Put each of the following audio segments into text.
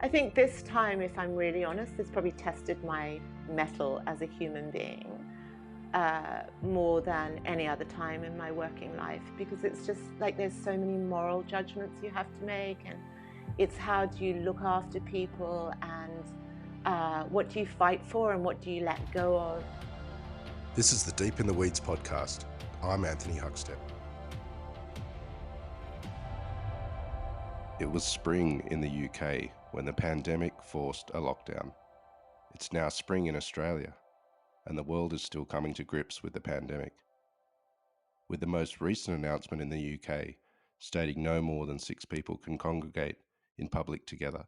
I think this time, if I'm really honest, this probably tested my mettle as a human being more than any other time in my working life, because it's just like there's so many moral judgments you have to make, and it's how do you look after people, and what do you fight for and what do you let go of. This is the Deep in the Weeds podcast. I'm Anthony Huckstep. It was spring in the UK when the pandemic forced a lockdown. It's now spring in Australia, and the world is still coming to grips with the pandemic. With the most recent announcement in the UK stating no more than 6 people can congregate in public together,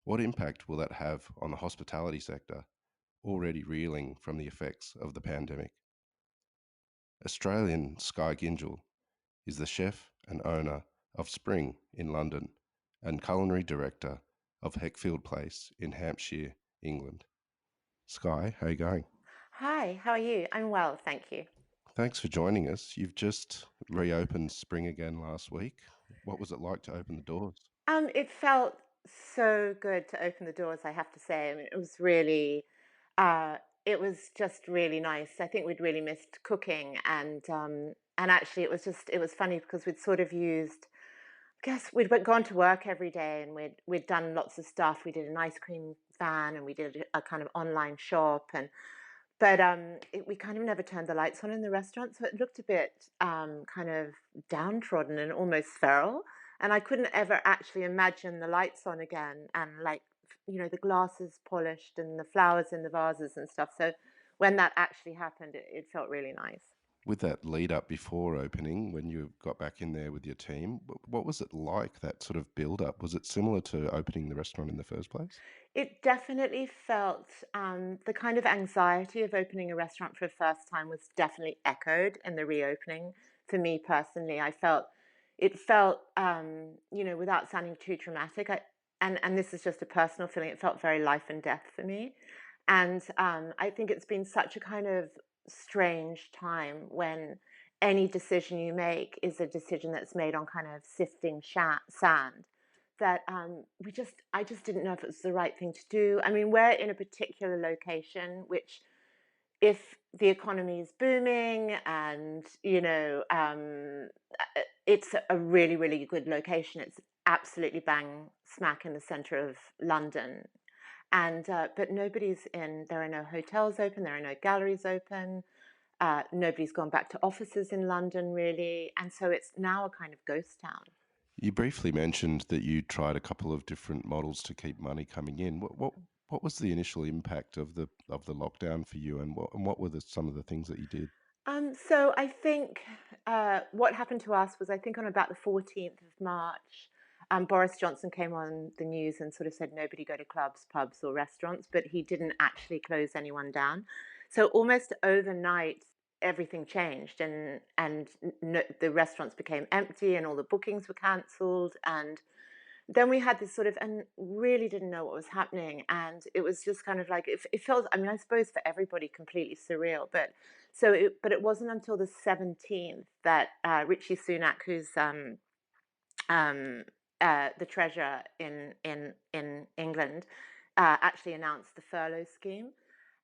what impact will that have on the hospitality sector, already reeling from the effects of the pandemic? Australian Skye Gyngell is the chef and owner of Spring in London and culinary director of Heckfield Place in Hampshire, England. Skye, how are you going? Hi, how are you? I'm well, thank you. Thanks for joining us. You've just reopened Spring again last week. What was it like to open the doors? It felt so good to open the doors, I have to say. I mean, uh, it was just really nice. I think we'd really missed cooking, and actually, it was funny because we'd sort of used. I guess gone to work every day, and we'd done lots of stuff. We did an ice cream van, and we did a kind of online shop, we kind of never turned the lights on in the restaurant, so it looked a bit kind of downtrodden and almost feral. And I couldn't ever actually imagine the lights on again, and the glasses polished and the flowers in the vases and stuff. So when that actually happened, it felt really nice. With that lead up before opening, when you got back in there with your team, what was it like, that sort of build up? Was it similar to opening the restaurant in the first place? It definitely felt the kind of anxiety of opening a restaurant for the first time was definitely echoed in the reopening. For me personally, it felt, without sounding too dramatic, and this is just a personal feeling, it felt very life and death for me. And I think it's been such a kind of strange time when any decision you make is a decision that's made on kind of sifting sand, that I just didn't know if it was the right thing to do. I mean, we're in a particular location, which, if the economy is booming and it's a really, really good location. It's absolutely bang smack in the center of London, and but nobody's in. There are no hotels open. There are no galleries open. Nobody's gone back to offices in London, really, and so it's now a kind of ghost town. You briefly mentioned that you tried a couple of different models to keep money coming in. What was the initial impact of the lockdown for you, and what were some of the things that you did? So I think what happened to us was, I think on about the 14th of March, Boris Johnson came on the news and sort of said nobody go to clubs, pubs, or restaurants, but he didn't actually close anyone down. So almost overnight, everything changed, and no, the restaurants became empty, and all the bookings were cancelled, and then we had this sort of, and really didn't know what was happening, and it was just kind of like it felt, I mean, I suppose for everybody completely surreal, but it wasn't until the 17th that Richie Sunak, who's um, the treasurer in England, actually announced the furlough scheme.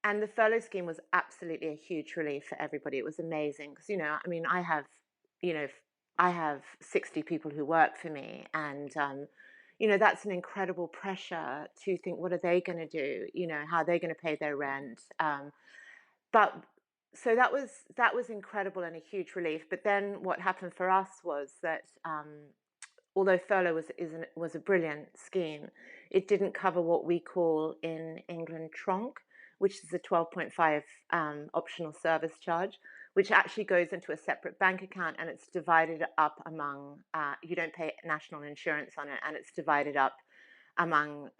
And the furlough scheme was absolutely a huge relief for everybody. It was amazing because, I mean, you know, I have 60 people who work for me, and that's an incredible pressure to think, what are they going to do? How are they going to pay their rent? But so that was incredible and a huge relief. But then what happened for us was that, although furlough was a brilliant scheme, it didn't cover what we call in England tronc, which is a 12.5 optional service charge, which actually goes into a separate bank account, and it's divided up among, you don't pay national insurance on it, and it's divided up among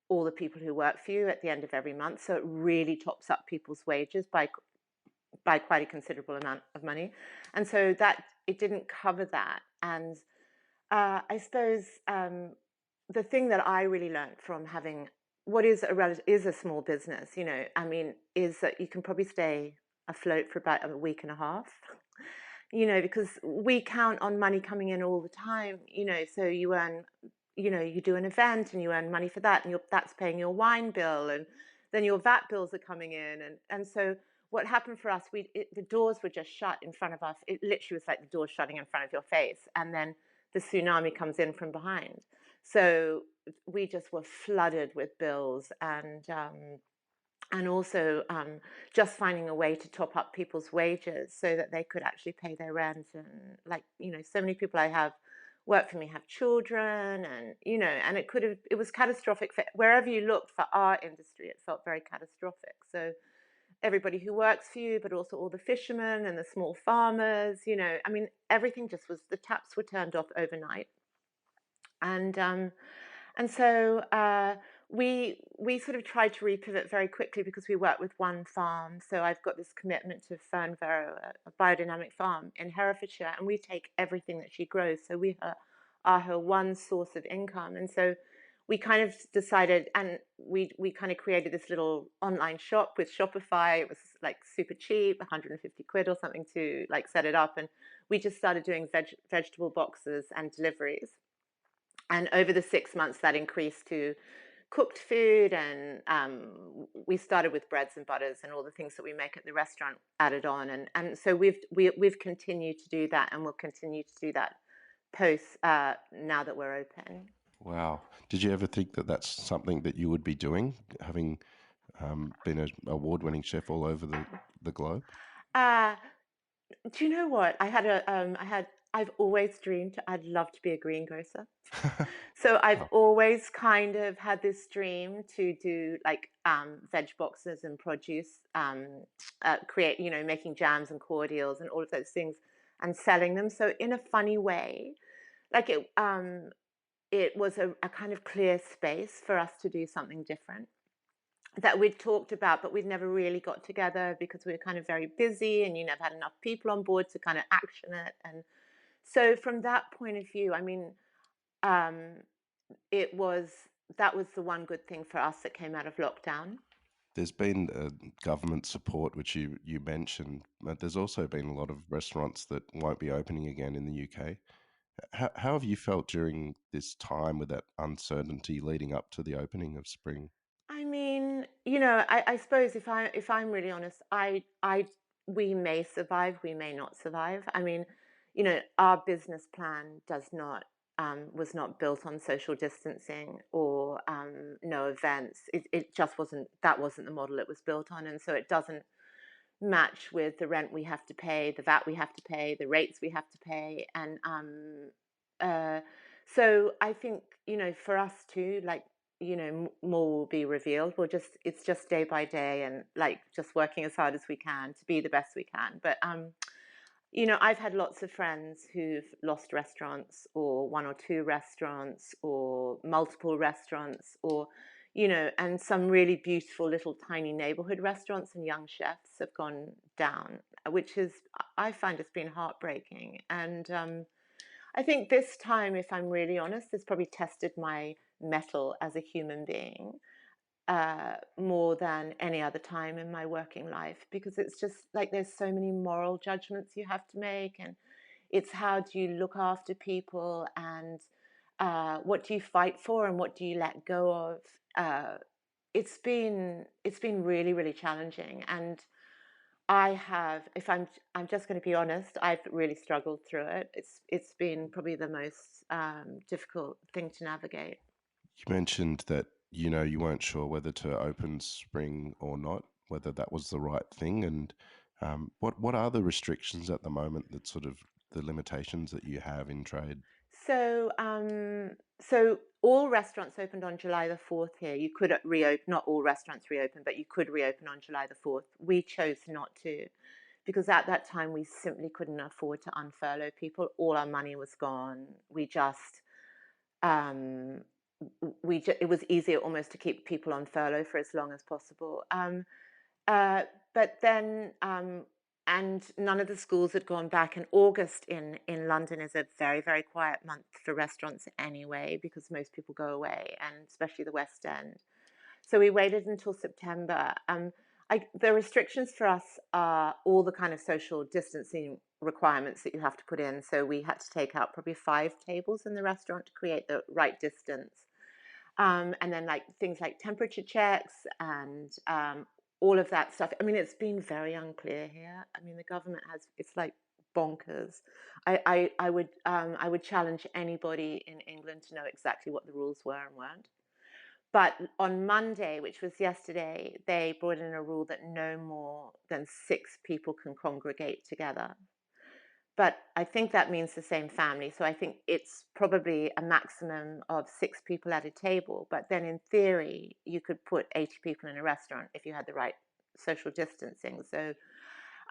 all the people who work for you at the end of every month. So it really tops up people's wages by quite a considerable amount of money. And so that it didn't cover that. And I suppose the thing that I really learned from having what is a small business, I mean, is that you can probably stay afloat for about a week and a half, because we count on money coming in all the time, so you earn, you do an event and you earn money for that, and that's paying your wine bill, and then your VAT bills are coming in, and so what happened for us, the doors were just shut in front of us. It literally was like the doors shutting in front of your face, and then the tsunami comes in from behind. So we just were flooded with bills, and also just finding a way to top up people's wages so that they could actually pay their rent. And like, so many people I have work for me have children, and and it was catastrophic for wherever you looked. For our industry, it felt very catastrophic. So everybody who works for you, but also all the fishermen and the small farmers, I mean, everything just was, the taps were turned off overnight. And so we sort of tried to repivot very quickly because we work with one farm. So I've got this commitment to Fern Vero, a biodynamic farm in Herefordshire, and we take everything that she grows. So we are her one source of income. And so we kind of decided, and we kind of created this little online shop with Shopify. It was like super cheap, 150 quid or something to like set it up. And we just started doing vegetable boxes and deliveries. And over the 6 months, that increased to cooked food, and we started with breads and butters and all the things that we make at the restaurant added on, and so we've continued to do that, and we'll continue to do that post now that we're open. Wow. Did you ever think that that's something that you would be doing, having been an award-winning chef all over the globe? Do you know what? I've always dreamed I'd love to be a greengrocer. So I've Wow. always kind of had this dream to do like veg boxes and produce, create, making jams and cordials and all of those things and selling them. So in a funny way, like it was a kind of clear space for us to do something different that we'd talked about, but we'd never really got together because we were kind of very busy, and you never had enough people on board to kind of action it. And so from that point of view, I mean, um, it was that was the one good thing for us that came out of lockdown. There's been government support, which you mentioned, but there's also been a lot of restaurants that won't be opening again in the UK. How have you felt during this time with that uncertainty leading up to the opening of Spring? I mean, I suppose if I'm really honest, we may survive, we may not survive. I mean, our business plan does not was not built on social distancing or no events. It just wasn't, that wasn't the model it was built on, and so it doesn't match with the rent we have to pay, the VAT we have to pay, the rates we have to pay, and uh, so I think for us too, like more will be revealed. It's just day by day, and like just working as hard as we can to be the best we can. But I've had lots of friends who've lost restaurants, or one or two restaurants, or multiple restaurants, or, and some really beautiful little tiny neighborhood restaurants and young chefs have gone down, which is, I find, has been heartbreaking. And I think this time, if I'm really honest, has probably tested my mettle as a human being more than any other time in my working life, because it's just like there's so many moral judgments you have to make, and it's how do you look after people, and what do you fight for, and what do you let go of. It's been really, really challenging, and if I'm just going to be honest, I've really struggled through it. It's been probably the most difficult thing to navigate. You mentioned that you weren't sure whether to open Spring or not, whether that was the right thing, and what are the restrictions at the moment, that sort of the limitations that you have in trade? So all restaurants opened on July the 4th here. You could reopen, not all restaurants reopened, but you could reopen on July the 4th. We chose not to because at that time we simply couldn't afford to unfurlough people. All our money was gone. Um, it was easier almost to keep people on furlough for as long as possible. Uh, but then, and none of the schools had gone back. And August in London is a very, very quiet month for restaurants anyway, because most people go away, and especially the West End. So we waited until September. The restrictions for us are all the kind of social distancing requirements that you have to put in. So we had to take out probably 5 tables in the restaurant to create the right distance. And then like things like temperature checks and all of that stuff. I mean, it's been very unclear here. I mean, the government it's like bonkers. I would challenge anybody in England to know exactly what the rules were and weren't. But on Monday, which was yesterday, they brought in a rule that no more than 6 people can congregate together. But I think that means the same family. So I think it's probably a maximum of 6 people at a table. But then in theory, you could put 80 people in a restaurant if you had the right social distancing. So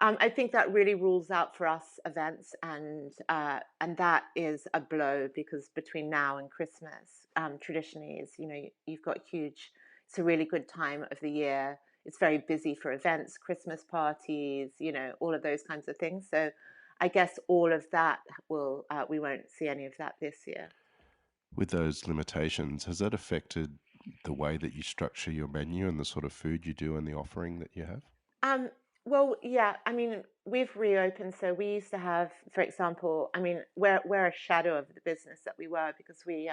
I think that really rules out for us events, and that is a blow because between now and Christmas, traditionally is you've got huge. It's a really good time of the year. It's very busy for events, Christmas parties, all of those kinds of things. So I guess all of that we won't see any of that this year. With those limitations, has that affected the way that you structure your menu and the sort of food you do and the offering that you have? Um, well, yeah, I mean, we've reopened. So we used to have, for example, I mean, we're a shadow of the business that we were because we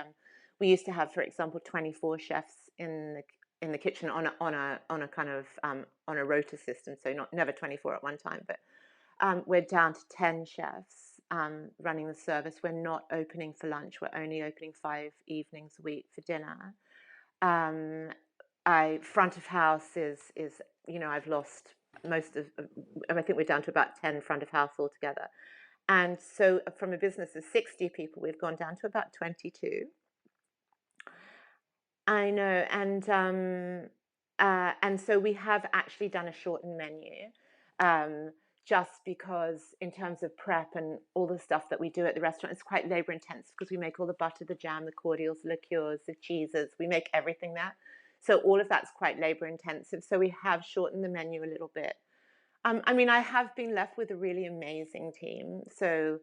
used to have, for example, 24 chefs in the kitchen on a kind of on a rota system. So not never 24 at one time, but we're down to 10 chefs running the service. We're not opening for lunch. We're only opening 5 evenings a week for dinner. Um, I front of house is I've lost most of I think we're down to about 10 front of house altogether. And so from a business of 60 people, we've gone down to about 22. I know, and so we have actually done a shortened menu, um, just because in terms of prep and all the stuff that we do at the restaurant, it's quite labor intensive because we make all the butter, the jam, the cordials, the liqueurs, the cheeses. We make everything there, so all of that's quite labor intensive. So we have shortened the menu a little bit. I mean, I have been left with a really amazing team. So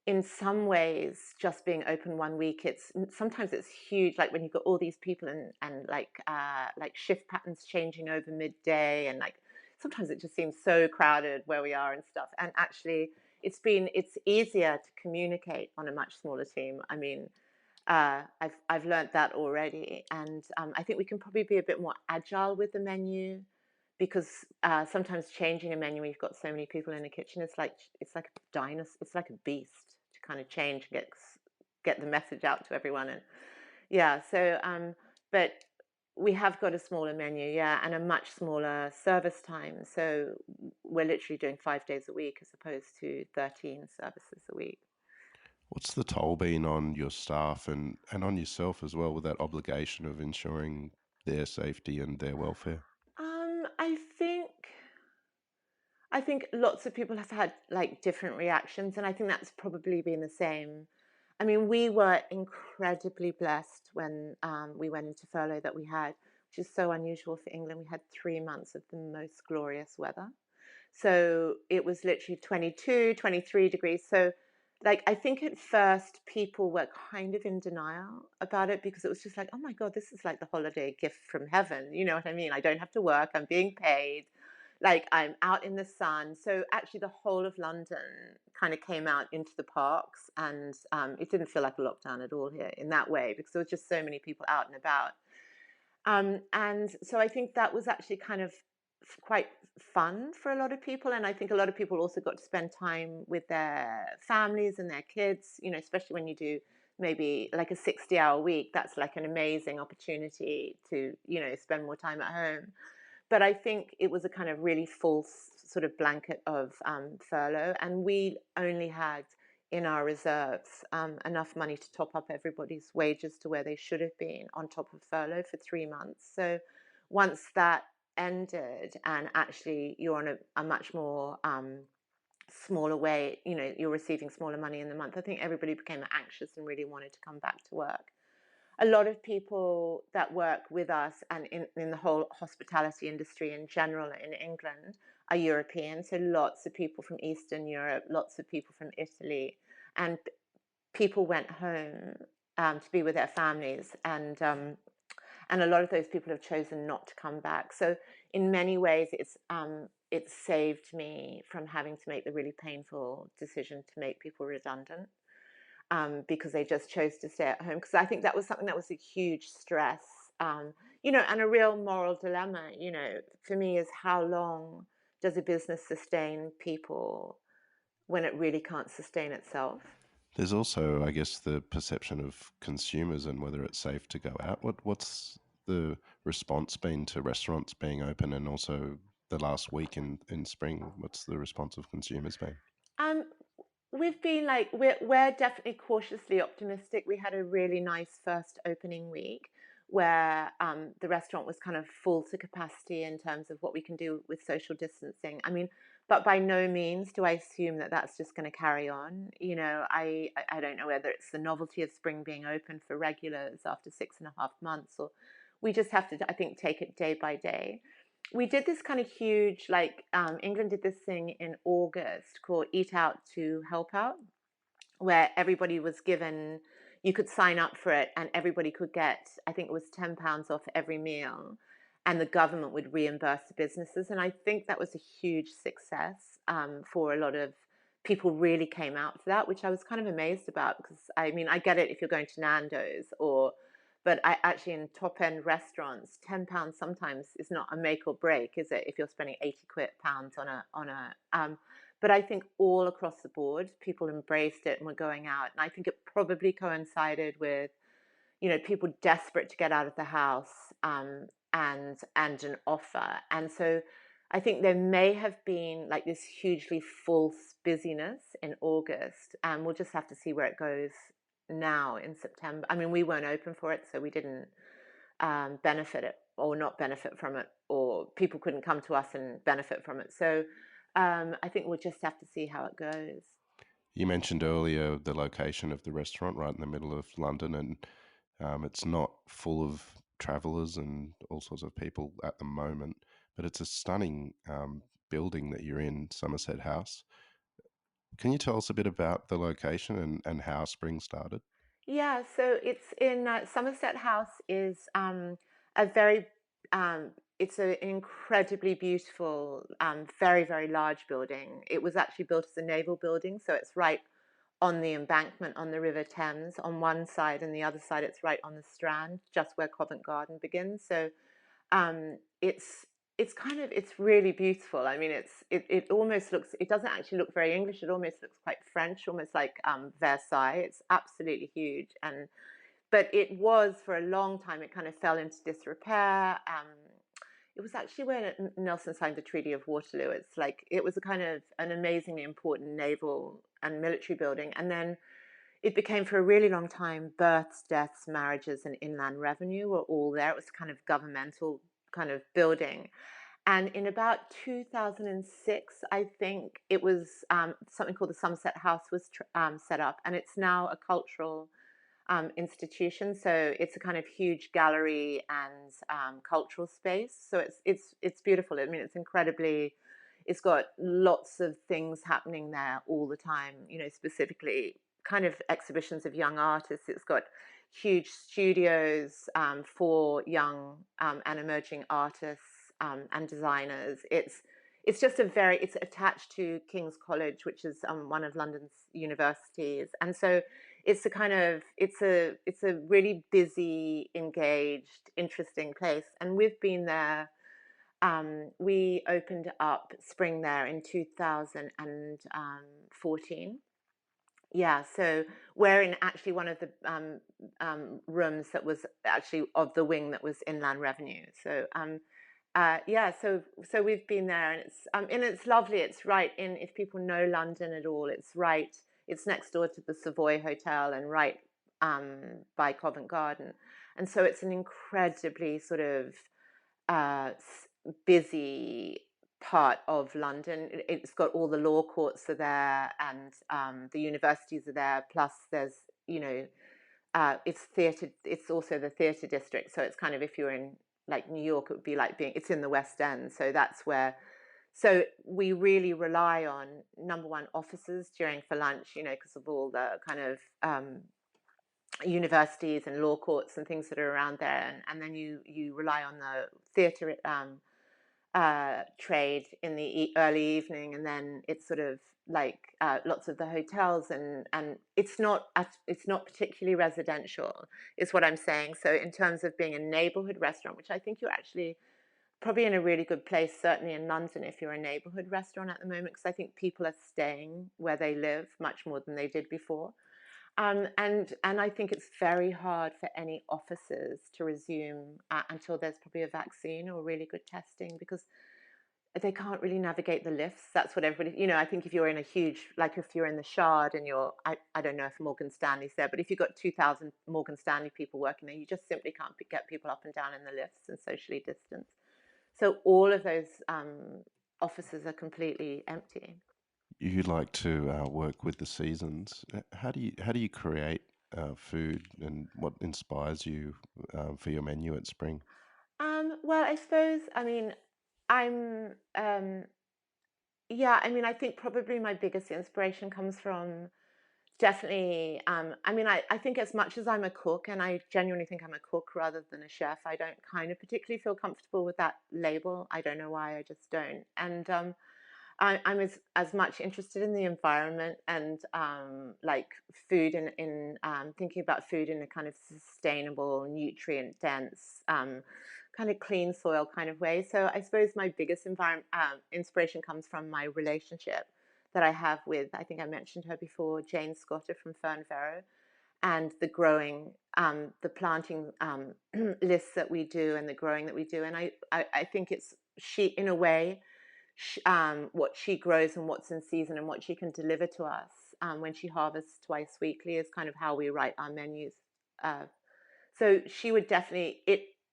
in some ways, just being open one week, sometimes it's huge. Like when you've got all these people and like shift patterns changing over midday, and like sometimes it just seems so crowded where we are and stuff. And actually, it's easier to communicate on a much smaller team. I mean, I've learned that already, and I think we can probably be a bit more agile with the menu because sometimes changing a menu when you've got so many people in the kitchen it's like a dinosaur, it's like a beast to kind of change and get the message out to everyone. And yeah, so but we have got a smaller menu, yeah, and a much smaller service time. So we're literally doing 5 days a week as opposed to 13 services a week. What's the toll been on your staff and on yourself as well with that obligation of ensuring their safety and their welfare? I think lots of people have had like different reactions, and I think that's probably been the same. I mean, we were incredibly blessed when we went into furlough that we had, which is so unusual for England. We had 3 months of the most glorious weather. So it was literally 22, 23 degrees. So, like, I think at first people were kind of in denial about it because it was just like, oh my God, this is like the holiday gift from heaven. You know what I mean? I don't have to work, I'm being paid, like, I'm out in the sun. So, actually, the whole of London kind of came out into the parks, and it didn't feel like a lockdown at all here in that way because there was just so many people out and about. And so I think that was actually kind of quite fun for a lot of people. And I think a lot of people also got to spend time with their families and their kids, especially when you do maybe like a 60-hour week. That's like an amazing opportunity to, spend more time at home. But I think it was a kind of really false sort of blanket of furlough. And we only had in our reserves enough money to top up everybody's wages to where they should have been on top of furlough for 3 months. So once that ended and actually you're on a much more smaller way, you're receiving smaller money in the month, I think everybody became anxious and really wanted to come back to work. A lot of people that work with us and in the whole hospitality industry in general in England are European. So lots of people from Eastern Europe, lots of people from Italy, and people went home to be with their families. and a lot of those people have chosen not to come back. So in many ways, it's saved me from having to make the really painful decision to make people redundant, because they just chose to stay at home. Because I think that was something that was a huge stress, and a real moral dilemma. For me, is how long does a business sustain people when it really can't sustain itself? There's also, I guess, the perception of consumers and whether it's safe to go out. What's the response been to restaurants being open, and also the last week in spring? What's the response of consumers been? Um, we've been like we're definitely cautiously optimistic. We had a really nice first opening week where the restaurant was kind of full to capacity in terms of what we can do with social distancing. I mean, but by no means do I assume that that's just going to carry on. I don't know whether it's the novelty of spring being open for regulars after 6.5 months, or we just have to, I think, take it day by day. We did this kind of huge, like, England did this thing in August called Eat Out to Help Out, where everybody was given, you could sign up for it, and everybody could get, I think it was £10 off every meal, and the government would reimburse the businesses. And I think that was a huge success, for a lot of people. Really came out for that, which I was kind of amazed about, because I mean, I get it if you're going to Nando's, but I actually, in top end restaurants, £10 sometimes is not a make or break, is it? If you're spending 80 pounds but I think all across the board, people embraced it and were going out. And I think it probably coincided with, people desperate to get out of the house, and an offer. And so I think there may have been like this hugely false busyness in August, and we'll just have to see where it goes now in September. I mean, we weren't open for it, so we didn't benefit it or not benefit from it, or people couldn't come to us and benefit from it. So I think we'll just have to see how it goes. You mentioned earlier the location of the restaurant right in the middle of London, and it's not full of travellers and all sorts of people at the moment, but it's a stunning building that you're in, Somerset House. Can you tell us a bit about the location and how Spring started? Yeah, so it's in Somerset House is a very it's an incredibly beautiful, very very large building. It was actually built as a naval building, so it's right on the embankment on the River Thames on one side, and the other side it's right on the Strand, just where Covent Garden begins. So um, it's it's really beautiful. I mean, it almost looks, it doesn't actually look very English. It almost looks quite French, almost like Versailles. It's absolutely huge, and but it was for a long time. It kind of fell into disrepair. It was actually when Nelson signed the Treaty of Waterloo. It's like it was a kind of an amazingly important naval and military building, and then it became, for a really long time, births, deaths, marriages, and inland revenue were all there. It was kind of governmental kind of building. And in about 2006, I think it was something called the Somerset House was set up, and it's now a cultural institution. So it's a kind of huge gallery and cultural space. So it's beautiful. I mean, it's incredibly. It's got lots of things happening there all the time. Specifically kind of exhibitions of young artists. It's got huge studios for young and emerging artists and designers. It's just it's attached to King's College, which is one of London's universities, and so it's a really busy, engaged, interesting place. And we've been there. We opened up Spring there in 2014. Yeah, so we're in actually one of the rooms that was actually of the wing that was inland revenue. So yeah, so we've been there, and it's lovely. It's right in, if people know London at all, it's next door to the Savoy Hotel, and right by Covent Garden, and so it's an incredibly sort of uh, busy part of London. It's got all the law courts are there, and the universities are there. Plus, there's it's theatre. It's also the theatre district. So it's kind of, if you're in like New York, it would be like it's in the West End. So that's where. So we really rely on, number one, offices during for lunch. Because of all the kind of universities and law courts and things that are around there, and then you rely on the theatre trade in the early evening, and then it's sort of like lots of the hotels, and it's not particularly residential, is what I'm saying. So in terms of being a neighborhood restaurant, which I think you're actually probably in a really good place, certainly in London, if you're a neighborhood restaurant at the moment, because I think people are staying where they live much more than they did before. And I think it's very hard for any offices to resume until there's probably a vaccine or really good testing, because they can't really navigate the lifts. That's what everybody, I think if you're in a huge, like if you're in the Shard and I don't know if Morgan Stanley's there, but if you've got 2,000 Morgan Stanley people working there, you just simply can't get people up and down in the lifts and socially distance. So all of those offices are completely empty. You like to work with the seasons. How do you create food, and what inspires you for your menu at Spring? Well, I suppose, I mean, I'm, yeah, I mean, I think probably my biggest inspiration comes from definitely, I mean, I think as much as I'm a cook, and I genuinely think I'm a cook rather than a chef, I don't kind of particularly feel comfortable with that label. I don't know why, I just don't. And I'm as much interested in the environment and like food in thinking about food in a kind of sustainable, nutrient dense, kind of clean soil kind of way. So I suppose my biggest inspiration comes from my relationship that I have with, I think I mentioned her before, Jane Scotter from Fern Vero, and the growing, the planting lists that we do and the growing that we do. And I think it's she, in a way, what she grows and what's in season and what she can deliver to us when she harvests twice weekly is kind of how we write our menus. Uh, so it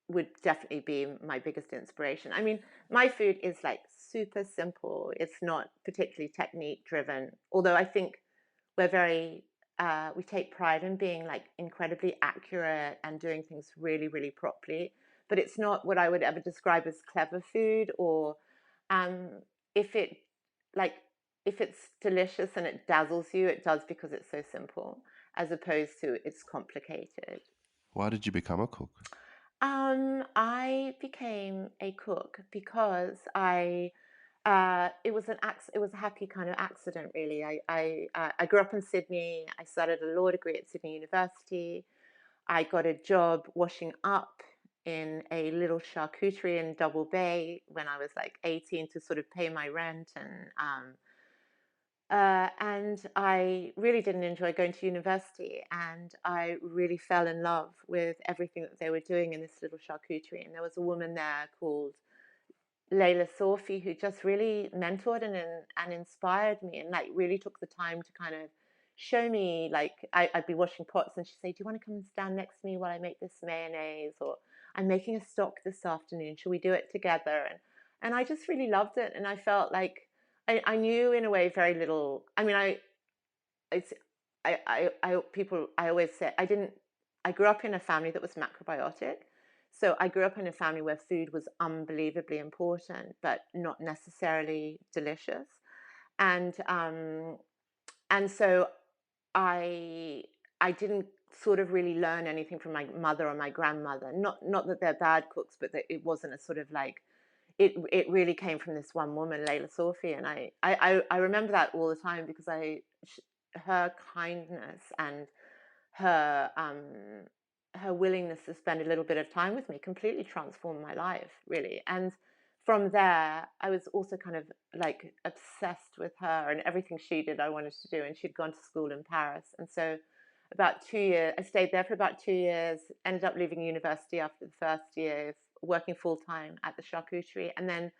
would definitely be my biggest inspiration. I mean, my food is like super simple. It's not particularly technique driven, although I think we're very we take pride in being like incredibly accurate and doing things really, really properly. But it's not what I would ever describe as clever food, or um, if it like if it's delicious and it dazzles you, it does because it's so simple, as opposed to it's complicated. Why did you become a cook? I became a cook because it was a happy kind of accident, really. I grew up in Sydney. I started a law degree at Sydney University. I got a job washing up in a little charcuterie in Double Bay when I was like 18 to sort of pay my rent, and I really didn't enjoy going to university, and I really fell in love with everything that they were doing in this little charcuterie. And there was a woman there called Layla Sophie who just really mentored and inspired me, and like really took the time to kind of show me, like I'd be washing pots and she'd say, do you want to come and stand next to me while I make this mayonnaise, or I'm making a stock this afternoon, shall we do it together? And I just really loved it, and I felt like I knew in a way very little. I mean, it's people, I always say I grew up in a family that was macrobiotic. So I grew up in a family where food was unbelievably important, but not necessarily delicious. And so I I didn't sort of really learn anything from my mother or my grandmother. Not that they're bad cooks, but that it wasn't a sort of like it really came from this one woman, Layla Sophie, and I remember that all the time because her kindness and her her willingness to spend a little bit of time with me completely transformed my life, really. And from there, I was also kind of like obsessed with her, and everything she did I wanted to do. And she'd gone to school in Paris, and so about 2 years I stayed there for about 2 years, ended up leaving university after the first year, working full time at the charcuterie, and then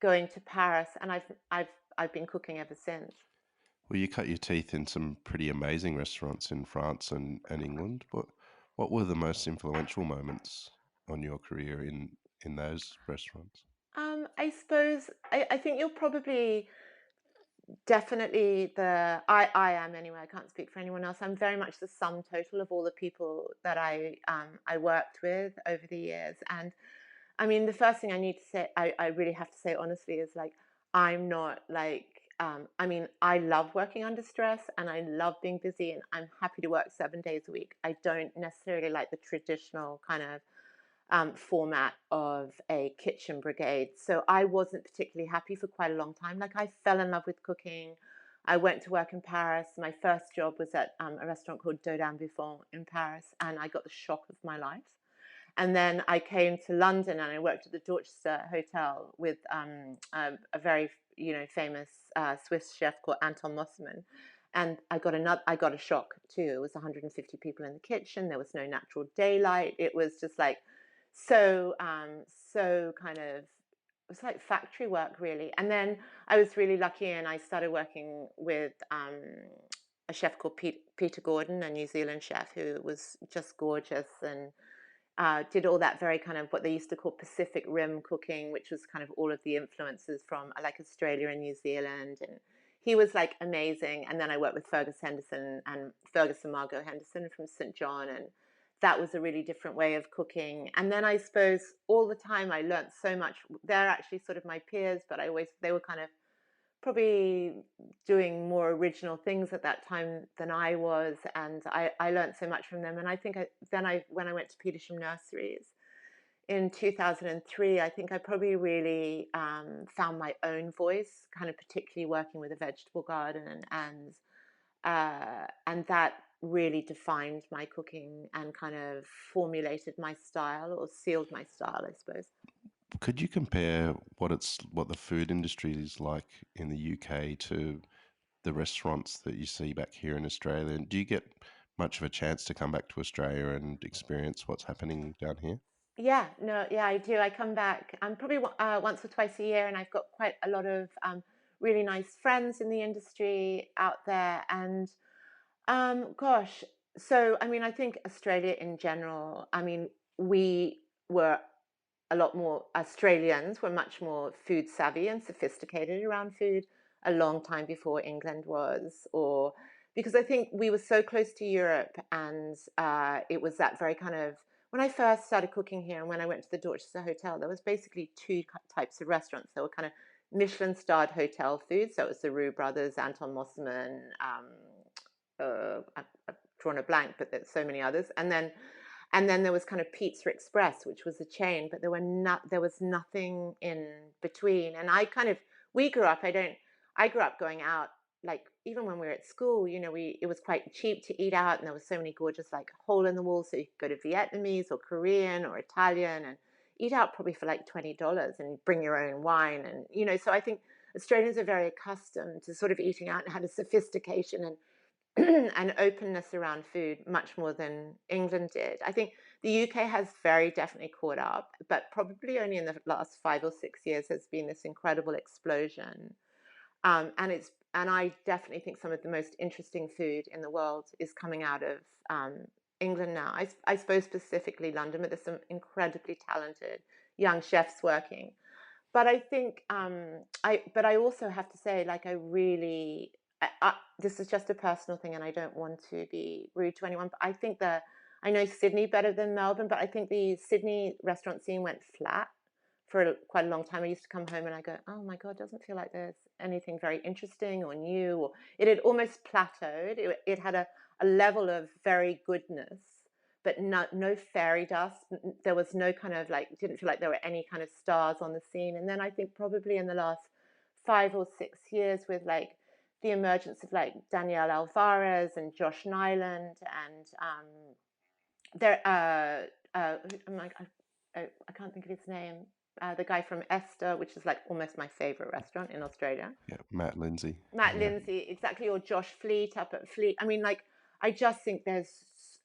going to Paris, and I've been cooking ever since. Well, you cut your teeth in some pretty amazing restaurants in France and England. What were the most influential moments on your career in those restaurants? I suppose I think you're probably definitely I am anyway. I can't speak for anyone else. I'm very much the sum total of all the people that I worked with over the years. And I mean, the first thing I need to say, I really have to say honestly, is like I'm not like I mean, I love working under stress and I love being busy and I'm happy to work 7 days a week. I don't necessarily like the traditional kind of format of a kitchen brigade. So I wasn't particularly happy for quite a long time. Like I fell in love with cooking. I went to work in Paris. My first job was at a restaurant called Dodin Buffon in Paris, and I got the shock of my life. And then I came to London and I worked at the Dorchester Hotel with a very famous Swiss chef called Anton Mosman. And I got a shock too. It was 150 people in the kitchen. There was no natural daylight. It was just like so kind of, it was like factory work really. And then I was really lucky and I started working with a chef called Peter Gordon, a New Zealand chef who was just gorgeous and did all that very kind of what they used to call Pacific Rim cooking, which was kind of all of the influences from like Australia and New Zealand. And he was like amazing. And then I worked with Fergus and Margot Henderson from St. John. And that was a really different way of cooking. And then I suppose all the time I learned so much. They're actually sort of my peers, but they were kind of probably doing more original things at that time than I was, and I learned so much from them. And I think when I went to Petersham Nurseries in 2003, I think I probably really found my own voice, kind of particularly working with a vegetable garden, and that really defined my cooking and kind of formulated my style or sealed my style, I suppose. Could you compare what the food industry is like in the UK to the restaurants that you see back here in Australia? And do you get much of a chance to come back to Australia and experience what's happening down here? Yeah, no, yeah, I do. I come back probably once or twice a year, and I've got quite a lot of really nice friends in the industry out there. And gosh, so I mean, I think Australia in general, I mean, we were a lot more Australians were much more food savvy and sophisticated around food a long time before England was, or because I think we were so close to Europe, and it was that very kind of when I first started cooking here and when I went to the Dorchester Hotel, there was basically two types of restaurants. There were kind of Michelin-starred hotel food, so it was the Roux Brothers, Anton Mosman, I've drawn a blank, but there's so many others, and then there was kind of Pizza Express, which was a chain, but there was nothing in between. And we grew up. I grew up going out, like even when we were at school. It was quite cheap to eat out, and there was so many gorgeous like hole in the wall, so you could go to Vietnamese or Korean or Italian and eat out probably for like $20 and bring your own wine. And so I think Australians are very accustomed to sort of eating out and had a sophistication and and openness around food much more than England did. I think the UK has very definitely caught up, but probably only in the last 5 or 6 years has been this incredible explosion. And I definitely think some of the most interesting food in the world is coming out of England now. I suppose specifically London, but there's some incredibly talented young chefs working. But I think I also have to say, like, this is just a personal thing, and I don't want to be rude to anyone. But I know Sydney better than Melbourne, but I think the Sydney restaurant scene went flat for quite a long time. I used to come home and I go, oh my God, doesn't feel like there's anything very interesting or new, or it had almost plateaued. It had a level of very goodness, but no fairy dust. There was no kind of like, didn't feel like there were any kind of stars on the scene. And then I think probably in the last 5 or 6 years, with like the emergence of like Danielle Alvarez and Josh Nyland and there I'm like I can't think of his name. The guy from Esther, which is like almost my favorite restaurant in Australia. Yeah, Matt Lindsay. Matt Yeah. Lindsay, exactly, or Josh Fleet up at Fleet. I mean, like, I just think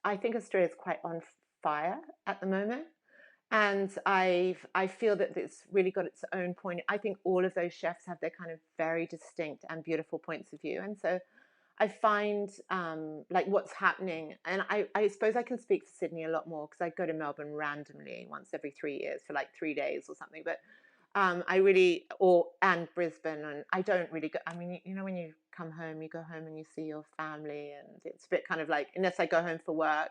I think Australia's quite on fire at the moment. And I feel that it's really got its own point. I think all of those chefs have their kind of very distinct and beautiful points of view. And so I find like what's happening, and I suppose I can speak for Sydney a lot more because I go to Melbourne randomly once every 3 years for like 3 days or something. But and Brisbane, and I don't really go. I mean, when you come home, you go home and you see your family, and it's a bit kind of like, unless I go home for work,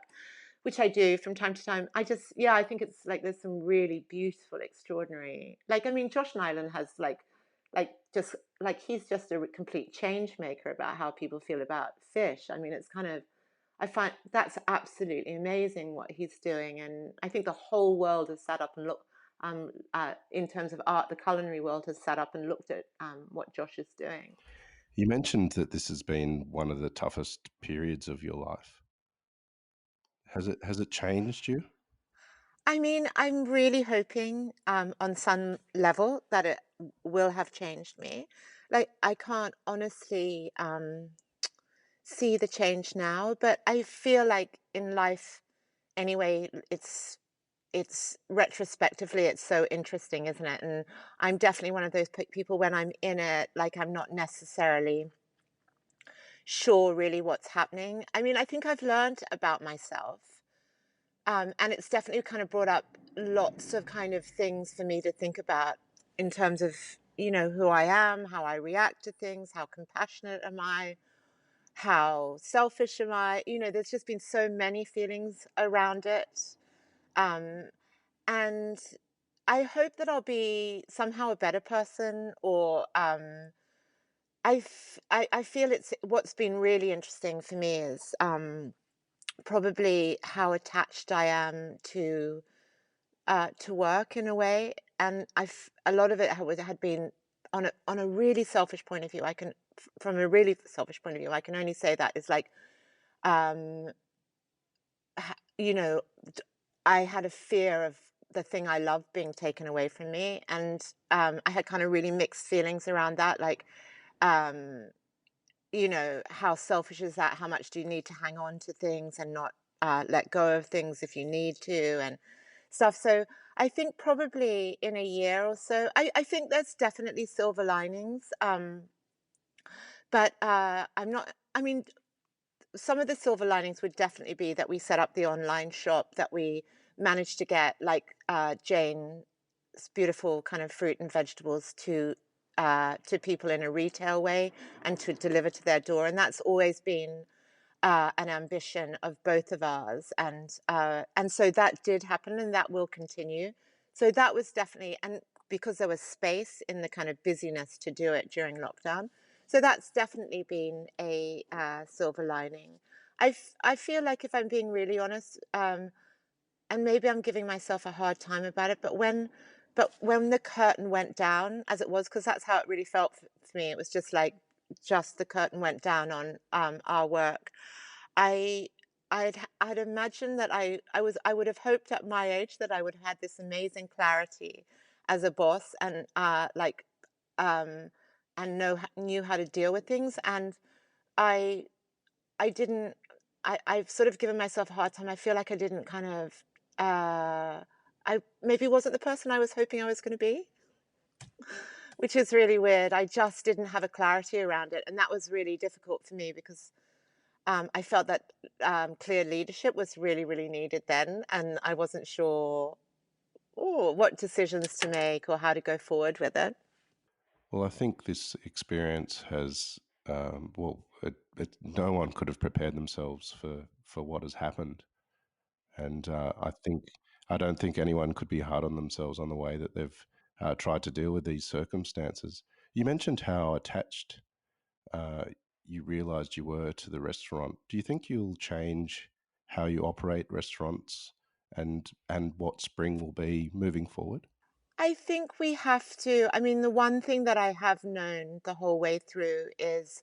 which I do from time to time. I think it's like there's some really beautiful, extraordinary. Like, I mean, Josh Nyland has like he's just a complete change maker about how people feel about fish. I mean, it's kind of, I find that's absolutely amazing what he's doing, and I think the whole world has sat up and looked. In terms of art, the culinary world has sat up and looked at what Josh is doing. You mentioned that this has been one of the toughest periods of your life. Has it changed you? I mean, I'm really hoping on some level that it will have changed me. Like, I can't honestly see the change now, but I feel like in life anyway, it's retrospectively it's so interesting, isn't it? And I'm definitely one of those people when I'm in it, like I'm not necessarily sure really what's happening. I mean, I think I've learned about myself. And it's definitely kind of brought up lots of kind of things for me to think about in terms of, who I am, how I react to things, how compassionate am I, how selfish am I? There's just been so many feelings around it. Um, and I hope that I'll be somehow a better person, or I feel it's what's been really interesting for me is probably how attached I am to work in a way, and a lot of it had been on a really selfish point of view. From a really selfish point of view, I can only say that is like, um, you know, I had a fear of the thing I love being taken away from me, and I had kind of really mixed feelings around that, like, um, how selfish is that? How much do you need to hang on to things and not let go of things if you need to and stuff? So I think probably in a year or so, I think there's definitely silver linings. But I'm not, I mean, some of the silver linings would definitely be that we set up the online shop, that we managed to get like Jane's beautiful kind of fruit and vegetables to people in a retail way and to deliver to their door. And that's always been an ambition of both of ours, and so that did happen, and that will continue. So that was definitely, and because there was space in the kind of busyness to do it during lockdown, so that's definitely been a silver lining. I feel like, if I'm being really honest, and maybe I'm giving myself a hard time about it, but when the curtain went down, as it was, because that's how it really felt for me. It was just like, just the curtain went down on our work. I I'd imagined that I would have hoped at my age that I would have had this amazing clarity as a boss, and um and knew how to deal with things, and I I didn't. I've sort of given myself a hard time. I feel like I didn't kind of I maybe wasn't the person I was hoping I was going to be, which is really weird. I just didn't have a clarity around it, and that was really difficult for me because I felt that clear leadership was really, really needed then, and I wasn't sure what decisions to make or how to go forward with it. Well, I think this experience has, no one could have prepared themselves for what has happened, and I don't think anyone could be hard on themselves on the way that they've tried to deal with these circumstances. You mentioned how attached uh, you realized you were to the restaurant. Do you think you'll change how you operate restaurants and what Spring will be moving forward? I think we have to. I mean, the one thing that I have known the whole way through is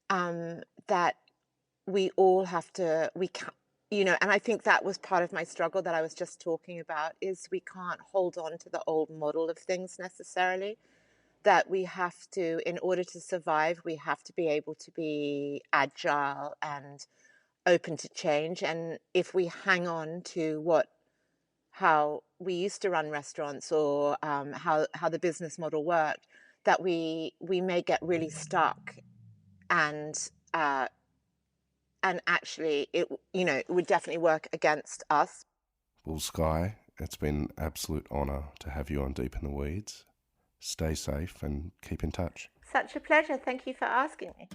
that we all have to, we can't, and I think that was part of my struggle that I was just talking about, is we can't hold on to the old model of things necessarily. That we have to, in order to survive, we have to be able to be agile and open to change. And if we hang on to how we used to run restaurants, or how the business model worked, that we may get really stuck, and uh, and actually it would definitely work against us. Well, Skye, it's been an absolute honour to have you on Deep in the Weeds. Stay safe and keep in touch. Such a pleasure. Thank you for asking me.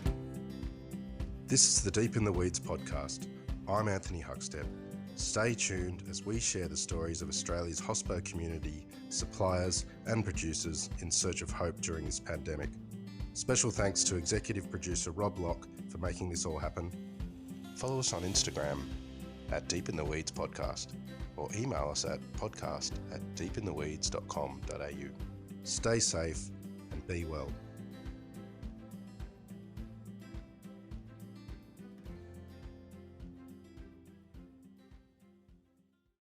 This is the Deep in the Weeds podcast. I'm Anthony Huckstep. Stay tuned as we share the stories of Australia's hospo community, suppliers and producers in search of hope during this pandemic. Special thanks to executive producer Rob Locke for making this all happen. Follow us on Instagram at Deep in the Weeds Podcast or email us at podcast@deepintheweeds.com.au. Stay safe and be well.